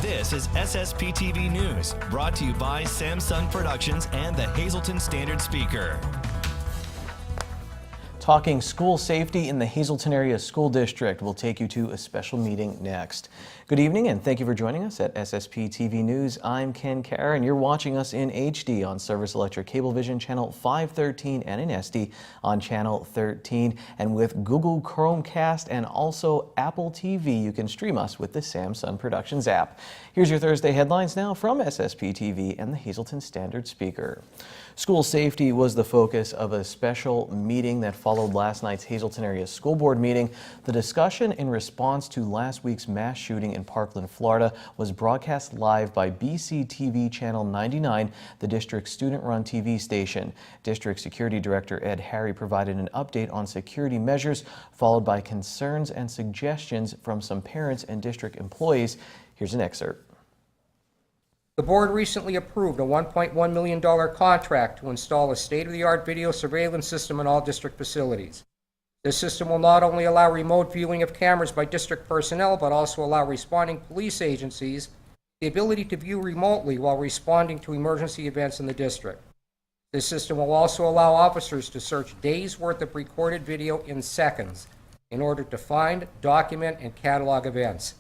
This is SSPTV News, brought to you by Samsung Productions and the Hazleton Standard Speaker. Talking school safety in the Hazleton Area School District. We'll take you to a special meeting next. Good evening and thank you for joining us at SSPTV News. I'm Ken Carr and you're watching us in HD on Service Electric Cablevision Channel 513 and in SD on Channel 13. And with Google Chromecast and also Apple TV, you can stream us with the Samsung Productions app. Here's your Thursday headlines now from SSPTV and the Hazleton Standard Speaker. School safety was the focus of a special meeting that followed last night's Hazleton Area School Board meeting. The discussion in response to last week's mass shooting in Parkland, Florida was broadcast live by BCTV Channel 99, the district's student-run TV station. District Security Director Ed Harry provided an update on security measures, followed by concerns and suggestions from some parents and district employees. Here's an excerpt. The board recently approved a $1.1 million contract to install a state-of-the-art video surveillance system in all district facilities. This system will not only allow remote viewing of cameras by district personnel, but also allow responding police agencies the ability to view remotely while responding to emergency events in the district. This system will also allow officers to search days' worth of recorded video in seconds in order to find, document, and catalog events.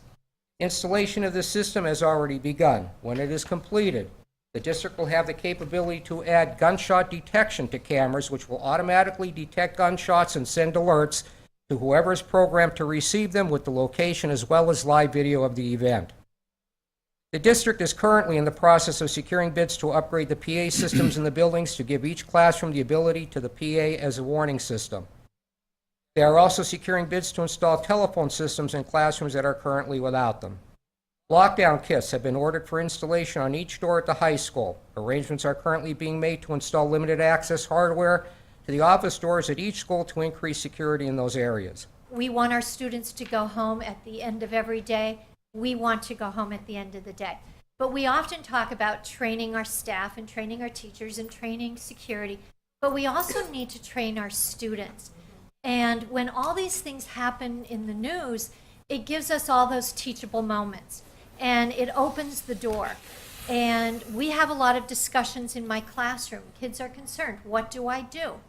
Installation of this system has already begun. When it is completed, the district will have the capability to add gunshot detection to cameras, which will automatically detect gunshots and send alerts to whoever is programmed to receive them with the location as well as live video of the event. The district is currently in the process of securing bids to upgrade the PA systems in the buildings to give each classroom the ability to the PA as a warning system. They are also securing bids to install telephone systems in classrooms that are currently without them. Lockdown kits have been ordered for installation on each door at the high school. Arrangements are currently being made to install limited access hardware to the office doors at each school to increase security in those areas. We want our students to go home at the end of every day. We want to go home at the end of the day. But we often talk about training our staff and training our teachers and training security, but we also need to train our students. And when all these things happen in the news, it gives us all those teachable moments and it opens the door. And we have a lot of discussions in my classroom. Kids are concerned, what do I do?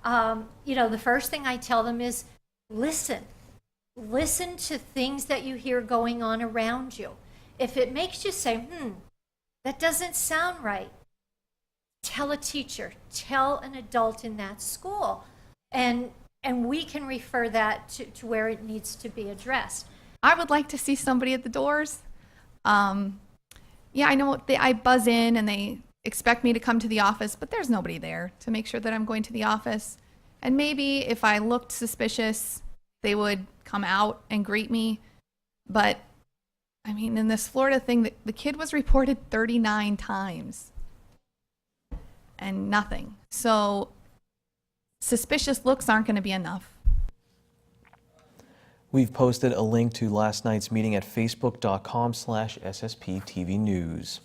The first thing I tell them is listen. Listen to things that you hear going on around you. If it makes you say, that doesn't sound right, tell a teacher, tell an adult in that school. And we can refer that to where it needs to be addressed. I would like to see somebody at the doors. I know I buzz in and they expect me to come to the office, but there's nobody there to make sure that I'm going to the office. And maybe if I looked suspicious, they would come out and greet me. But I mean, in this Florida thing, the kid was reported 39 times and nothing. So suspicious looks aren't going to be enough. We've posted a link to last night's meeting at facebook.com/SSPTV News.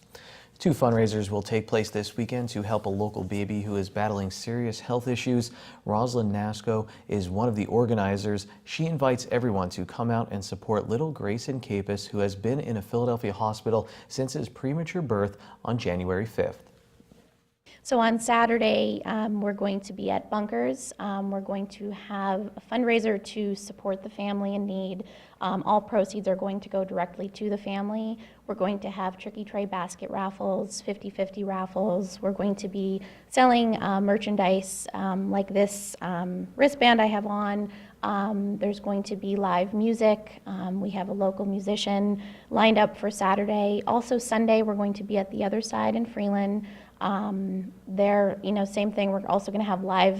Two fundraisers will take place this weekend to help a local baby who is battling serious health issues. Rosalind Nasco is one of the organizers. She invites everyone to come out and support little Grayson Capus, who has been in a Philadelphia hospital since his premature birth on January 5th. So on Saturday, we're going to be at Bunkers. We're going to have a fundraiser to support the family in need. All proceeds are going to go directly to the family. We're going to have tricky tray basket raffles, 50-50 raffles. We're going to be selling merchandise like this wristband I have on. There's going to be live music. We have a local musician lined up for Saturday. Also Sunday, we're going to be at the other side in Freeland. There, same thing. We're also going to have live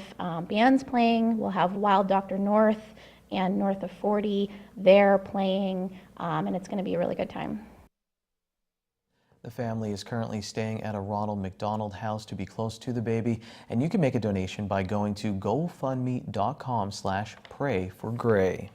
bands playing. We'll have Wild Dr. North and North of 40 there playing, and it's going to be a really good time. The family is currently staying at a Ronald McDonald house to be close to the baby, and you can make a donation by going to GoFundMe.com/PrayForGray.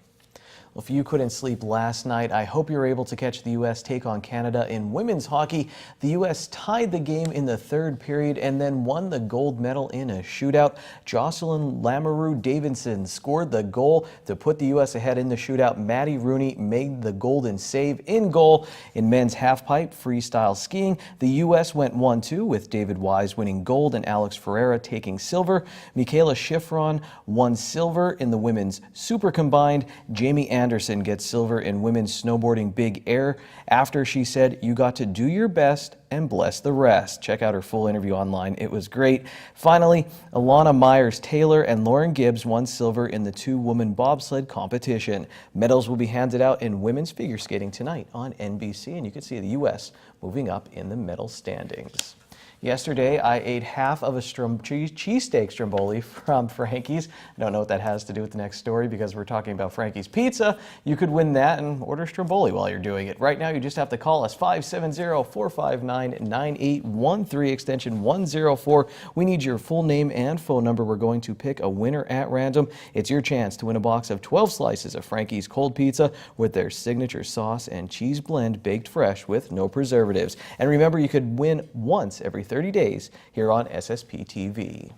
Well, if you couldn't sleep last night, I hope you're able to catch the U.S. take on Canada in women's hockey. The U.S. tied the game in the third period and then won the gold medal in a shootout. Jocelyn Lamoureux-Davidson scored the goal to put the U.S. ahead in the shootout. Maddie Rooney made the golden save in goal. In men's halfpipe freestyle skiing, the U.S. went 1-2 with David Wise winning gold and Alex Ferreira taking silver. Michaela Schifrin won silver in the women's super combined. Jamie Anderson gets silver in women's snowboarding big air after she said, "You got to do your best and bless the rest." Check out her full interview online. It was great. Finally, Alana Myers-Taylor and Lauren Gibbs won silver in the two-woman bobsled competition. Medals will be handed out in women's figure skating tonight on NBC, and you can see the U.S. moving up in the medal standings. Yesterday, I ate half of a cheesesteak stromboli from Frankie's. I don't know what that has to do with the next story because we're talking about Frankie's Pizza. You could win that and order stromboli while you're doing it. Right now, you just have to call us 570-459-9813, extension 104. We need your full name and phone number. We're going to pick a winner at random. It's your chance to win a box of 12 slices of Frankie's cold pizza with their signature sauce and cheese blend baked fresh with no preservatives. And remember, you could win once every 30 days here on SSPTV.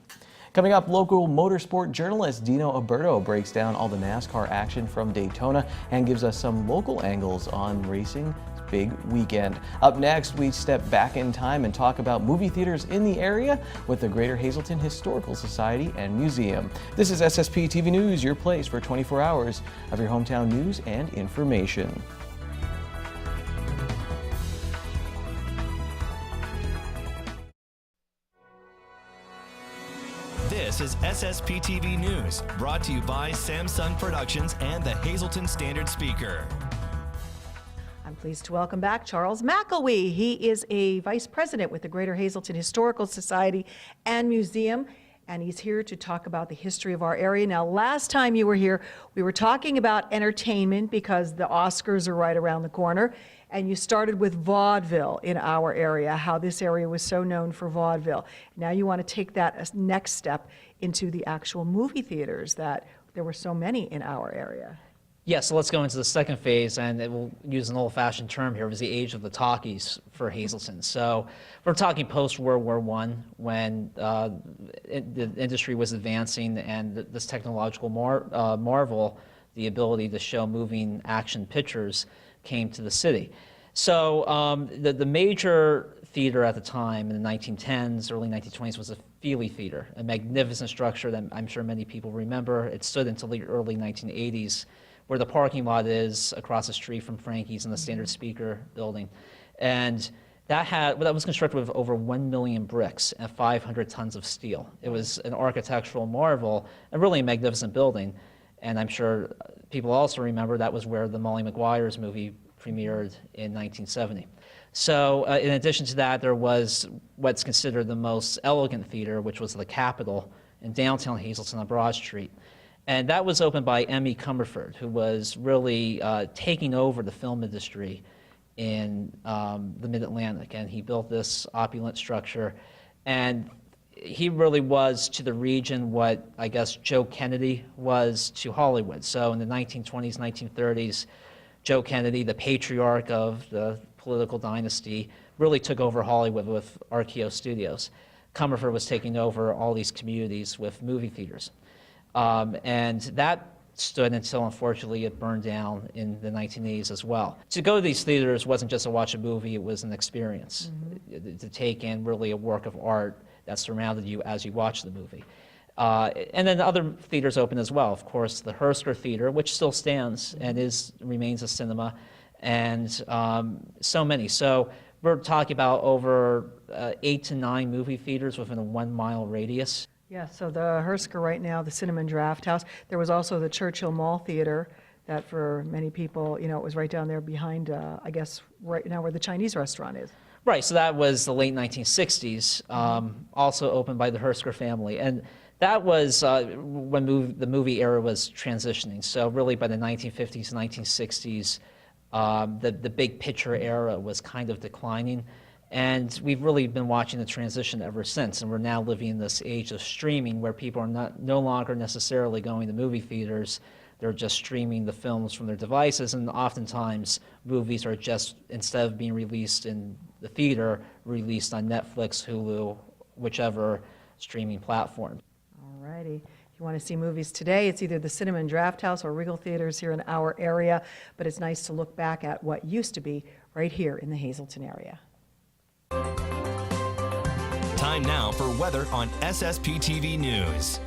Coming up, local motorsport journalist Dino Alberto breaks down all the NASCAR action from Daytona and gives us some local angles on racing's big weekend. Up next, we step back in time and talk about movie theaters in the area with the Greater Hazleton Historical Society and Museum. This is SSPTV News, your place for 24 hours of your hometown news and information. This is SSPTV News, brought to you by Samsung Productions and the Hazleton Standard Speaker. I'm pleased to welcome back Charles McElwee. He is a vice president with the Greater Hazleton Historical Society and Museum, and he's here to talk about the history of our area. Now, last time you were here, we were talking about entertainment because the Oscars are right around the corner, and you started with vaudeville in our area, how this area was so known for vaudeville. Now you want to take that as next step into the actual movie theaters that there were so many in our area. Yeah, so let's go into the second phase, and we'll use an old-fashioned term here. It was the age of the talkies for Hazleton. So we're talking post-World War I, when the industry was advancing, and this technological marvel, the ability to show moving action pictures, came to the city. So the major theater at the time in the 1910s, early 1920s was the Feely Theater, a magnificent structure that I'm sure many people remember. It stood until the early 1980s, where the parking lot is across the street from Frankie's and the Standard Speaker building. And that was constructed with over 1 million bricks and 500 tons of steel. It was an architectural marvel and really a magnificent building. And I'm sure people also remember that was where the Molly Maguire's movie premiered in 1970. So in addition to that, there was what's considered the most elegant theater, which was the Capitol in downtown Hazleton on Broad Street. And that was opened by M.E. Cumberford, who was really taking over the film industry in the Mid-Atlantic. And he built this opulent structure. And he really was to the region what, I guess, Joe Kennedy was to Hollywood. So in the 1920s, 1930s, Joe Kennedy, the patriarch of the political dynasty, really took over Hollywood with RKO Studios. Cumberford was taking over all these communities with movie theaters. And that stood until, unfortunately, it burned down in the 1980s as well. To go to these theaters wasn't just to watch a movie, it was an experience. To take in really a work of art that surrounded you as you watched the movie. And then other theaters open as well. Of course, the Hersker Theater, which still stands and remains a cinema, and so many. So we're talking about over 8 to 9 movie theaters within a 1-mile radius. Yeah, so the Hersker right now, the Cinnamon Draft House. There was also the Churchill Mall Theater that for many people, you know, it was right down there behind, I guess, right now where the Chinese restaurant is. Right, so that was the late 1960s, also opened by the Hersker family. And that was when the movie era was transitioning. So really by the 1950s, 1960s, the big picture era was kind of declining. And we've really been watching the transition ever since. And we're now living in this age of streaming where people are no longer necessarily going to movie theaters. they're just streaming the films from their devices, and oftentimes movies are just, instead of being released in the theater, released on Netflix, Hulu, whichever streaming platform. All righty. If you want to see movies today, it's either the Cinema and Draft House or Regal Theaters here in our area, but it's nice to look back at what used to be right here in the Hazleton area. Time now for weather on SSPTV News.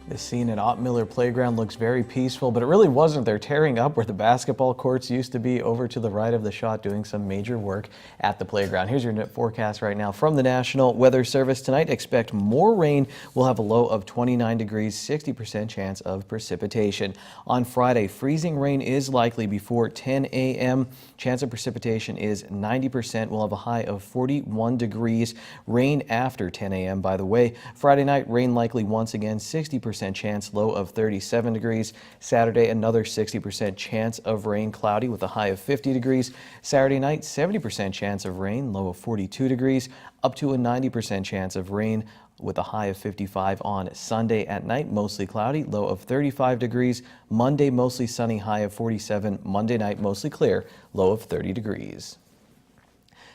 The scene at Ott Miller Playground looks very peaceful, but it really wasn't. They're tearing up where the basketball courts used to be over to the right of the shot, doing some major work at the playground. Here's your forecast right now from the National Weather Service. Tonight, expect more rain. We'll have a low of 29 degrees, 60% chance of precipitation. On Friday, freezing rain is likely before 10 a.m. Chance of precipitation is 90%. We'll have a high of 41 degrees. Rain after 10 a.m. by the way. Friday night, rain likely once again, 60% chance, low of 37 degrees. Saturday, another 60% chance of rain, cloudy with a high of 50 degrees. Saturday night, 70% chance of rain, low of 42 degrees, up to a 90% chance of rain with a high of 55 on Sunday. At night, mostly cloudy, low of 35 degrees. Monday, mostly sunny, high of 47. Monday night, mostly clear, low of 30 degrees.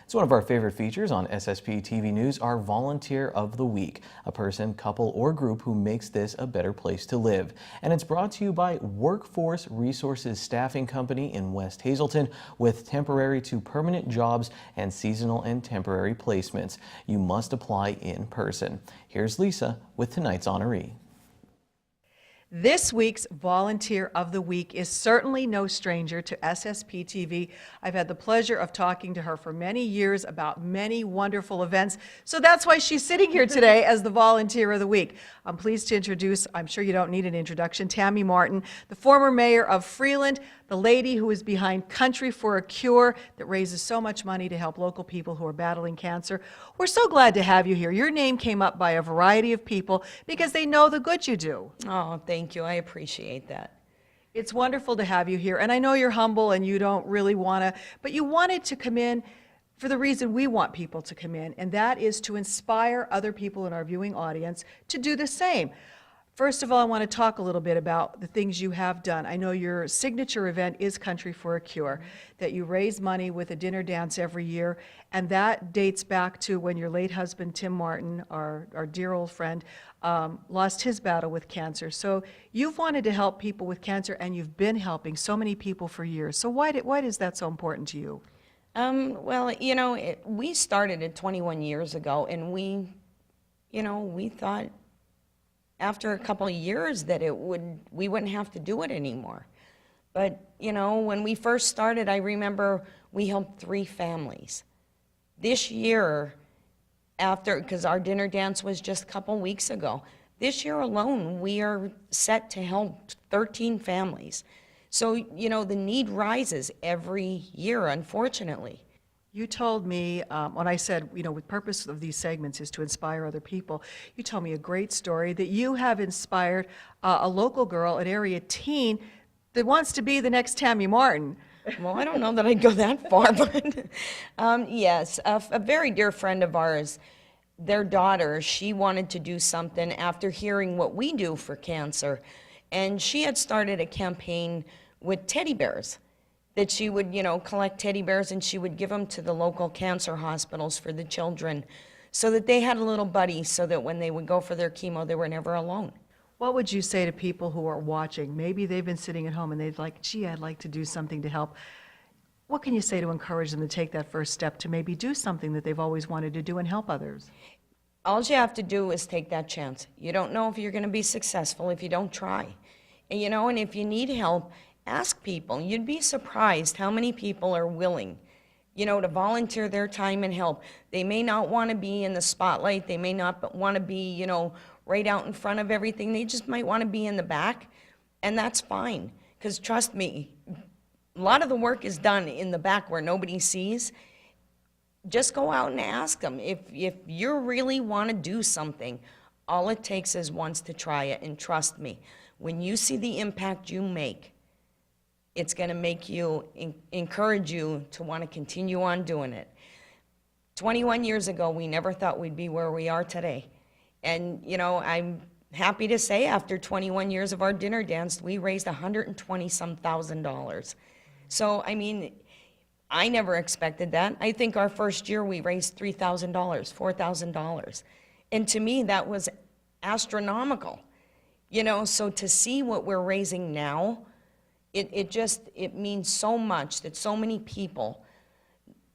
It's one of our favorite features on SSP TV News, our Volunteer of the Week, a person, couple, or group who makes this a better place to live. And it's brought to you by Workforce Resources Staffing Company in West Hazleton with temporary to permanent jobs and seasonal and temporary placements. You must apply in person. Here's Lisa with tonight's honoree. This week's Volunteer of the Week is certainly no stranger to SSP TV. I've had the pleasure of talking to her for many years about many wonderful events, so that's why she's sitting here today as the Volunteer of the Week. I'm pleased to introduce, I'm sure you don't need an introduction, Tammy Martin, the former mayor of Freeland, the lady who is behind Country for a Cure that raises so much money to help local people who are battling cancer. We're so glad to have you here. Your name came up by a variety of people because they know the good you do. Oh, thank you. I appreciate that. It's wonderful to have you here. And I know you're humble and you don't really want to, but you wanted to come in for the reason we want people to come in, and that is to inspire other people in our viewing audience to do the same. First of all, I want to talk a little bit about the things you have done. I know your signature event is Country for a Cure, that you raise money with a dinner dance every year, and that dates back to when your late husband, Tim Martin, our dear old friend, lost his battle with cancer. So you've wanted to help people with cancer, and you've been helping so many people for years. So why is that so important to you? Well, you know, we started it 21 years ago, and we thought after a couple of years that we wouldn't have to do it anymore. But, you know, when we first started, I remember we helped 3 families. This year, because our dinner dance was just a couple weeks ago, this year alone, we are set to help 13 families. So, you know, the need rises every year, unfortunately. You told me, when I said, you know, the purpose of these segments is to inspire other people, you told me a great story that you have inspired a local girl, an area teen, that wants to be the next Tammy Martin. Well, I don't know that I'd go that far, but yes, a very dear friend of ours, their daughter, she wanted to do something after hearing what we do for cancer, and she had started a campaign with teddy bears, that she would, you know, collect teddy bears and she would give them to the local cancer hospitals for the children so that they had a little buddy so that when they would go for their chemo, they were never alone. What would you say to people who are watching? Maybe they've been sitting at home and they'd like, gee, I'd like to do something to help. What can you say to encourage them to take that first step to maybe do something that they've always wanted to do and help others? All you have to do is take that chance. You don't know if you're going to be successful if you don't try. And, you know, and if you need help, ask people. You'd be surprised how many people are willing, you know, to volunteer their time and help. They may not want to be in the spotlight. They may not want to be, you know, right out in front of everything. They just might want to be in the back, and that's fine. Because trust me, a lot of the work is done in the back where nobody sees. Just go out and ask them. If you really want to do something, all it takes is once to try it. And trust me, when you see the impact you make, it's going to make you, encourage you to want to continue on doing it. 21 years ago, we never thought we'd be where we are today. And, you know, happy to say after 21 years of our dinner dance, we raised $120-some thousand. So, I mean, I never expected that. I think our first year we raised $3,000, $4,000. And to me, that was astronomical. You know, so to see what we're raising now, it means so much that so many people,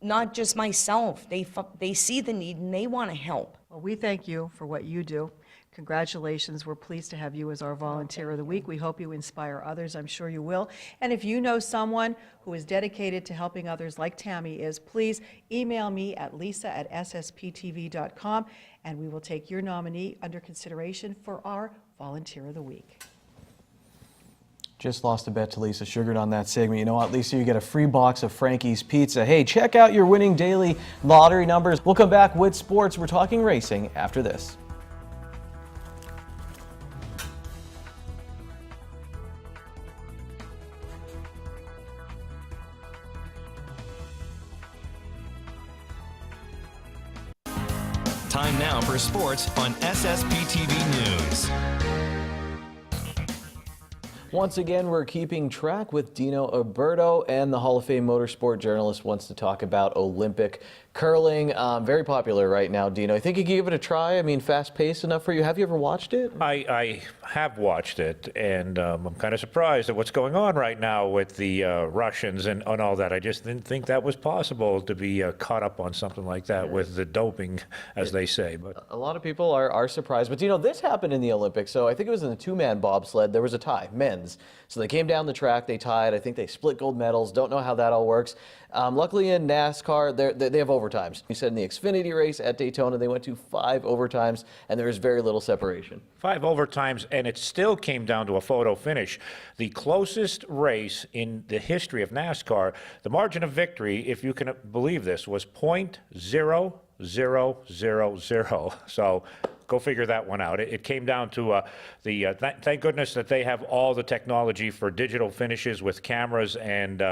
not just myself, they see the need and they want to help. Well, we thank you for what you do. Congratulations. We're pleased to have you as our Volunteer of the Week. We hope you inspire others. I'm sure you will. And if you know someone who is dedicated to helping others like Tammy is, please email me at lisa@ssptv.com, and we will take your nominee under consideration for our Volunteer of the Week. Just lost a bet to Lisa Sugared on that segment. You know what, Lisa, you get a free box of Frankie's Pizza. Hey, check out your winning daily lottery numbers. We'll come back with sports. We're talking racing after this. Time now for sports on SSPTV News. Once again, we're keeping track with Dino Alberto, and the Hall of Fame motorsport journalist wants to talk about Olympic curling. Very popular right now, Dino. I think you could give it a try. I mean, fast-paced enough for you. Have you ever watched it? I have watched it, and I'm kind of surprised at what's going on right now with the Russians and all that. I just didn't think that was possible to be caught up on something like that with the doping, as they say. But a lot of people are surprised. But, you know, this happened in the Olympics. So I think it was in the two-man bobsled. There was a tie, men's. So they came down the track. They tied. I think they split gold medals. Don't know how that all works. Luckily in NASCAR, they have overtimes. You said in the Xfinity race at Daytona, they went to 5 overtimes, and there was very little separation. 5 overtimes, and it still came down to a photo finish. The closest race in the history of NASCAR, the margin of victory, if you can believe this, was .0000. So go figure that one out. It came down to thank goodness that they have all the technology for digital finishes with cameras and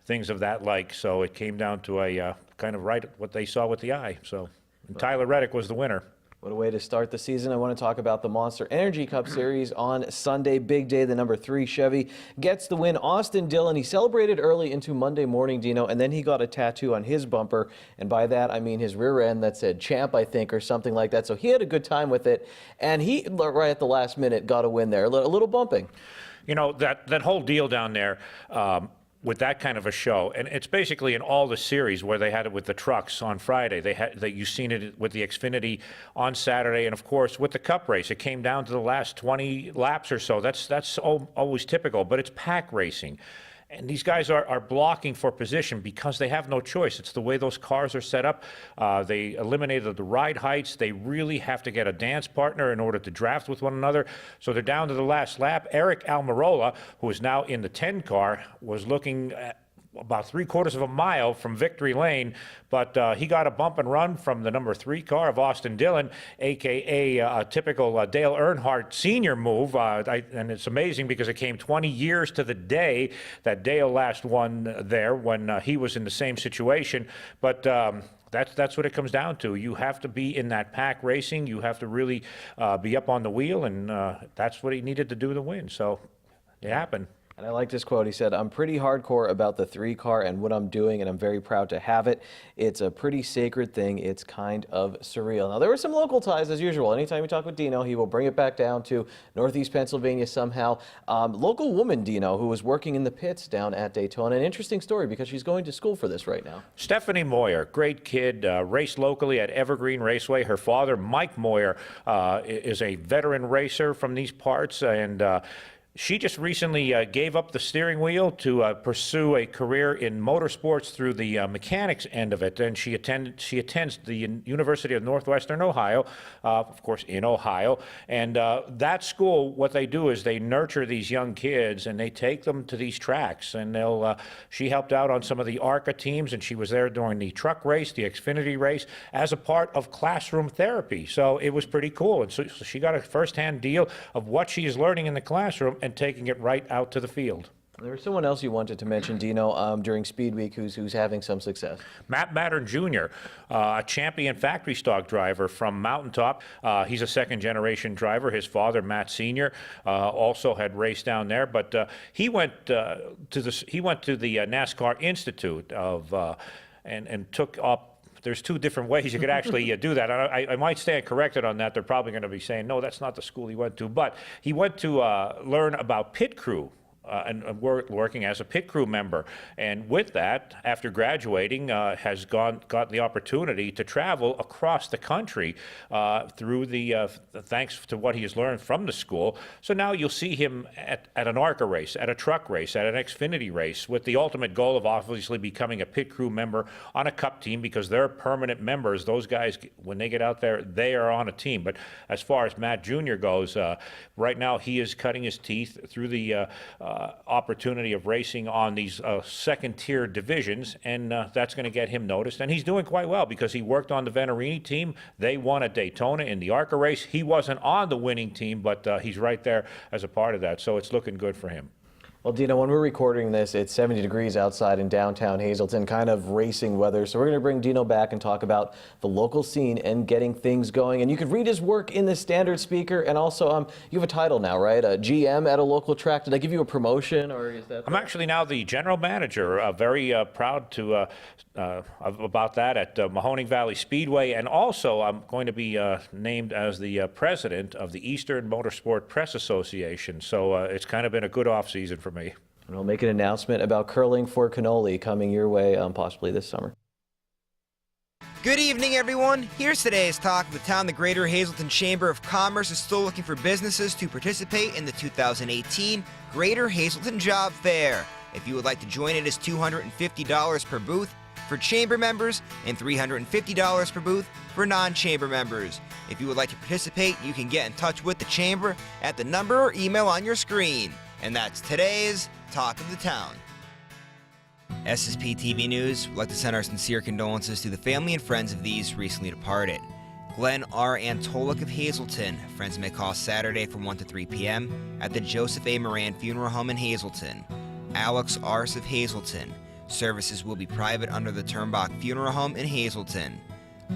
things of that like. So it came down to a kind of right what they saw with the eye. So and Tyler Reddick was the winner. What a way to start the season. I want to talk about the Monster Energy Cup Series on Sunday. Big day. The number 3 Chevy gets the win. Austin Dillon, he celebrated early into Monday morning, Dino, and then he got a tattoo on his bumper. And by that, I mean his rear end that said champ, I think, or something like that. So he had a good time with it. And he, right at the last minute, got a win there. A little bumping. You know, that whole deal down there, with that kind of a show, and it's basically in all the series where they had it with the trucks on Friday. You've seen it with the Xfinity on Saturday, and of course with the Cup race, it came down to the last 20 laps or so. That's always typical, but it's pack racing. And these guys are blocking for position because they have no choice. It's the way those cars are set up. They eliminated the ride heights. They really have to get a dance partner in order to draft with one another. So they're down to the last lap. Eric Almirola, who is now in the 10 car, was looking at about 3/4 of a mile from victory lane, but he got a bump and run from the number 3 car of Austin Dillon, a.k.a. a typical Dale Earnhardt Sr. move, and it's amazing because it came 20 years to the day that Dale last won there when he was in the same situation, but that's what it comes down to. You have to be in that pack racing. You have to really be up on the wheel, and that's what he needed to do to win, so it happened. And I like this quote. He said, "I'm pretty hardcore about the 3 car and what I'm doing, and I'm very proud to have it. It's a pretty sacred thing. It's kind of surreal." Now, there were some local ties, as usual. Anytime we talk with Dino, he will bring it back down to Northeast Pennsylvania somehow. Local woman, Dino, who was working in the pits down at Daytona. An interesting story because she's going to school for this right now. Stephanie Moyer, great kid, raced locally at Evergreen Raceway. Her father, Mike Moyer, is a veteran racer from these parts, and she just recently gave up the steering wheel to pursue a career in motorsports through the mechanics end of it, and she attends the University of Northwestern Ohio, of course in Ohio, and that school, what they do is they nurture these young kids and they take them to these tracks, and she helped out on some of the ARCA teams, and she was there during the truck race, the Xfinity race, as a part of classroom therapy, so it was pretty cool, and so she got a first-hand deal of what she's learning in the classroom and taking it right out to the field. There was someone else you wanted to mention, Dino, during Speed Week who's having some success. Matt Mattern Jr., a champion factory stock driver from Mountaintop. He's a second-generation driver. His father, Matt Sr., also had raced down there, but he went to the NASCAR Institute and took up. There's two different ways you could actually do that. I might stand corrected on that. They're probably going to be saying, no, that's not the school he went to. But he went to learn about pit crew. And working as a pit crew member. And with that, after graduating, has gotten the opportunity to travel across the country through thanks to what he has learned from the school. So now you'll see him at an ARCA race, at a truck race, at an Xfinity race, with the ultimate goal of obviously becoming a pit crew member on a cup team, because they're permanent members. Those guys, when they get out there, they are on a team. But as far as Matt Jr. goes, right now he is cutting his teeth through the opportunity of racing on these second-tier divisions, and that's going to get him noticed. And he's doing quite well because he worked on the Venerini team. They won at Daytona in the ARCA race. He wasn't on the winning team, but he's right there as a part of that, so it's looking good for him. Well, Dino, when we're recording this, it's 70 degrees outside in downtown Hazleton, kind of racing weather. So we're going to bring Dino back and talk about the local scene and getting things going. And you could read his work in the Standard Speaker. And also, you have a title now, right? A GM at a local track. Did I give you a promotion, or is that? I'm actually now the general manager. Very proud to about that at Mahoning Valley Speedway. And also, I'm going to be named as the president of the Eastern Motorsport Press Association. So it's kind of been a good off season for me. And we'll make an announcement about curling for cannoli coming your way possibly this summer. Good evening, everyone. Here's today's talk of the town. The Greater Hazleton Chamber of Commerce is still looking for businesses to participate in the 2018 Greater Hazleton Job Fair. If you would like to join, it is $250 per booth for chamber members and $350 per booth for non-chamber members. If you would like to participate, you can get in touch with the chamber at the number or email on your screen. And that's today's Talk of the Town. SSPTV News would like to send our sincere condolences to the family and friends of these recently departed. Glenn R. Antolik of Hazleton. Friends may call Saturday from 1 to 3 p.m. at the Joseph A. Moran Funeral Home in Hazleton. Alex Ars of Hazleton. Services will be private under the Turnbach Funeral Home in Hazleton.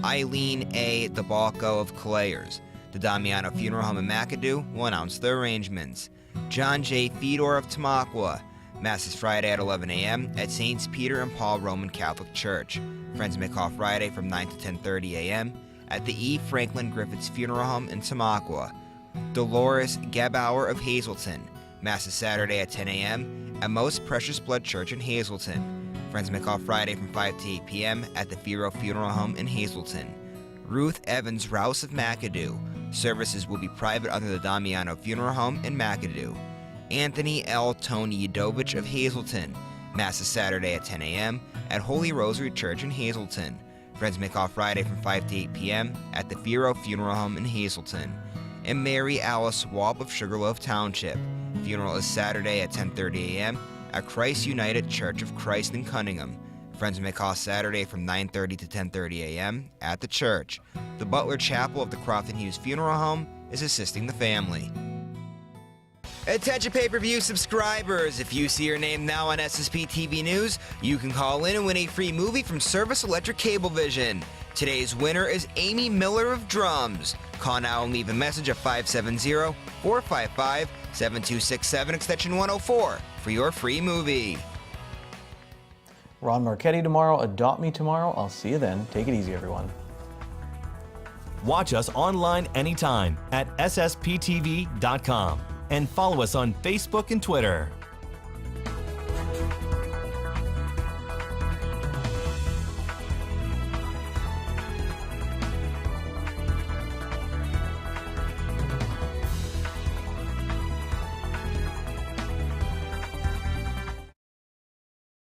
Eileen A. DeBalco of Calairs. The Damiano Funeral Home in McAdoo will announce the arrangements. John J. Fedor of Tamaqua. Mass is Friday at 11 a.m. at Saints Peter and Paul Roman Catholic Church. Friends may call Friday from 9 to 10:30 a.m. at the E. Franklin Griffiths Funeral Home in Tamaqua. Dolores Gebauer of Hazleton. Mass is Saturday at 10 a.m. at Most Precious Blood Church in Hazleton. Friends may call Friday from 5 to 8 p.m. at the Firo Funeral Home in Hazleton. Ruth Evans Rouse of McAdoo. Services will be private under the Damiano Funeral Home in McAdoo. Anthony L. Tony Yadovich of Hazleton. Mass is Saturday at 10 a.m. at Holy Rosary Church in Hazleton. Friends may call Friday from 5 to 8 p.m. at the Firo Funeral Home in Hazleton. And Mary Alice Wab of Sugarloaf Township. Funeral is Saturday at 10:30 a.m. at Christ United Church of Christ in Cunningham. Friends may call Saturday from 9:30 to 10:30 a.m. at the church. The Butler Chapel of the Crofton Hughes Funeral Home is assisting the family. Attention pay-per-view subscribers, if you see your name now on SSPTV News, you can call in and win a free movie from Service Electric Cablevision. Today's winner is Amy Miller of Drums. Call now and leave a message at 570-455-7267 extension 104 for your free movie. Ron Marchetti tomorrow, Adopt Me tomorrow. I'll see you then. Take it easy, everyone. Watch us online anytime at ssptv.com and follow us on Facebook and Twitter.